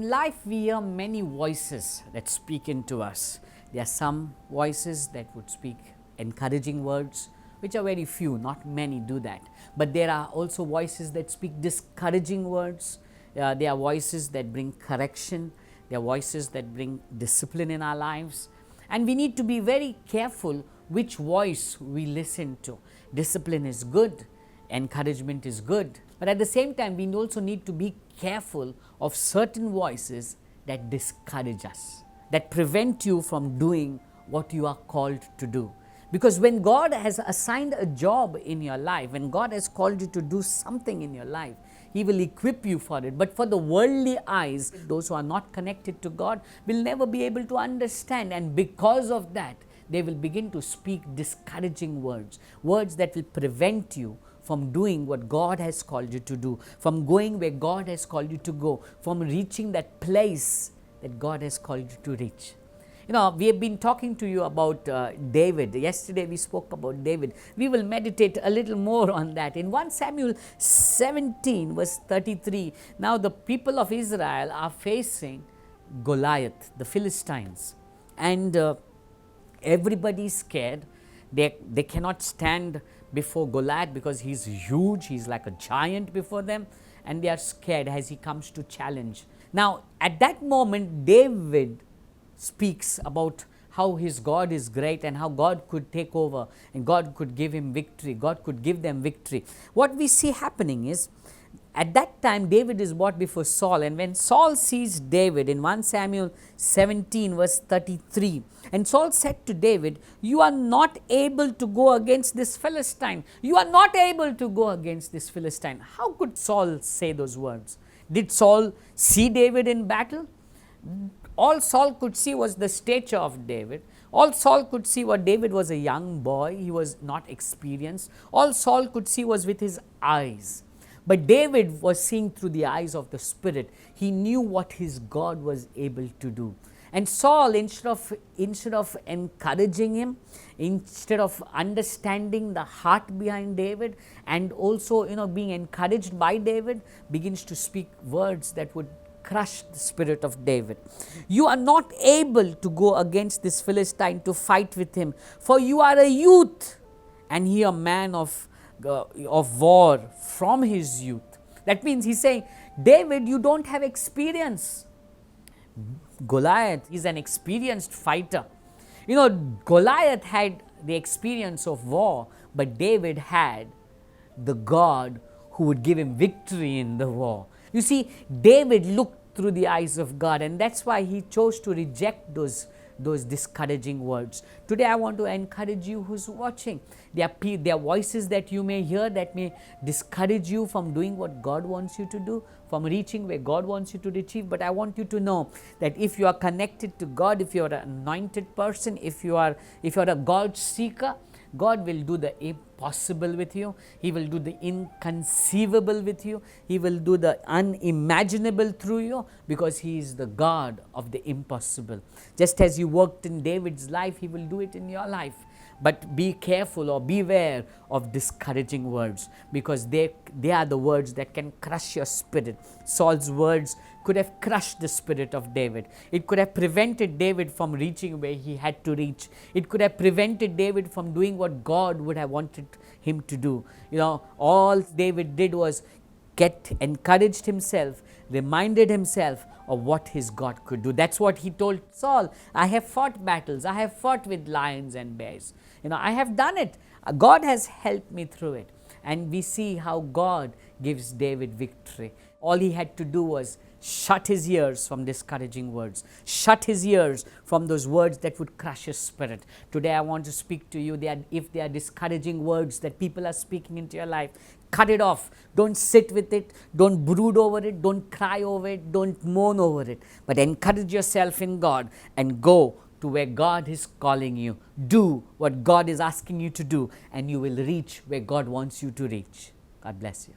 in life we hear many voices that speak into us. There are some voices that would speak encouraging words, which are very few, not many do that. But there are also voices that speak discouraging words. There are voices that bring correction. There are voices that bring discipline in our lives. And we need to be very careful which voice we listen to. Discipline is good, encouragement is good, but at the same time we also need to be careful of certain voices that discourage us, that prevent you from doing what you are called to do. Because when God has assigned a job in your life, when God has called you to do something in your life, He will equip you for it. But for the worldly eyes, those who are not connected to God will never be able to understand, and because of that they will begin to speak discouraging words, words that will prevent you from doing what God has called you to do, from going where God has called you to go, from reaching that place that God has called you to reach. You know, we have been talking to you about David. Yesterday we spoke about David. We will meditate a little more on that. In 1 Samuel 17 verse 33, now the people of Israel are facing Goliath, the Philistines, and everybody is scared. They cannot stand before Goliath because he's huge, he's like a giant before them, and they are scared as he comes to challenge. Now at that moment David speaks about how his God is great and how God could take over and God could give him victory, God could give them victory. What we see happening is, at that time David is brought before Saul, and when Saul sees David in 1 Samuel 17 verse 33, and Saul said to David, "You are not able to go against this Philistine. You are not able to go against this Philistine." How could Saul say those words? Did Saul see David in battle? All Saul could see was the stature of David. All Saul could see was David was a young boy. He was not experienced. All Saul could see was with his eyes. But David was seeing through the eyes of the Spirit. He knew what his God was able to do. And Saul, instead of encouraging him, instead of understanding the heart behind David, and also being encouraged by David, begins to speak words that would crush the spirit of David. "You are not able to go against this Philistine to fight with him, for you are a youth, and he a man of war from his youth." That means he's saying, David, you don't have experience. Goliath is an experienced fighter. Goliath had the experience of war, but David had the God who would give him victory in the war. You see, David looked through the eyes of God, and that's why he chose to reject those discouraging words. Today I want to encourage you who's watching. There are voices that you may hear that may discourage you from doing what God wants you to do, from reaching where God wants you to achieve. But I want you to know that if you are connected to God, if you are an anointed person, if you are a God seeker, God will do the impossible with you. He will do the inconceivable with you. He will do the unimaginable through you, because He is the God of the impossible. Just as you worked in David's life, He will do it in your life. But be careful or beware of discouraging words, because they are the words that can crush your spirit. Saul's words could have crushed the spirit of David. It could have prevented David from reaching where he had to reach. It could have prevented David from doing what God would have wanted him to do. All David did was encouraged himself, reminded himself of what his God could do. That's what he told Saul. I have fought battles. I have fought with lions and bears. I have done it. God has helped me through it. And we see how God gives David victory. All he had to do was shut his ears from discouraging words. Shut his ears from those words that would crush his spirit. Today I want to speak to you. If there are discouraging words that people are speaking into your life, cut it off. Don't sit with it. Don't brood over it. Don't cry over it. Don't moan over it. But encourage yourself in God and go to where God is calling you. Do what God is asking you to do, and you will reach where God wants you to reach. God bless you.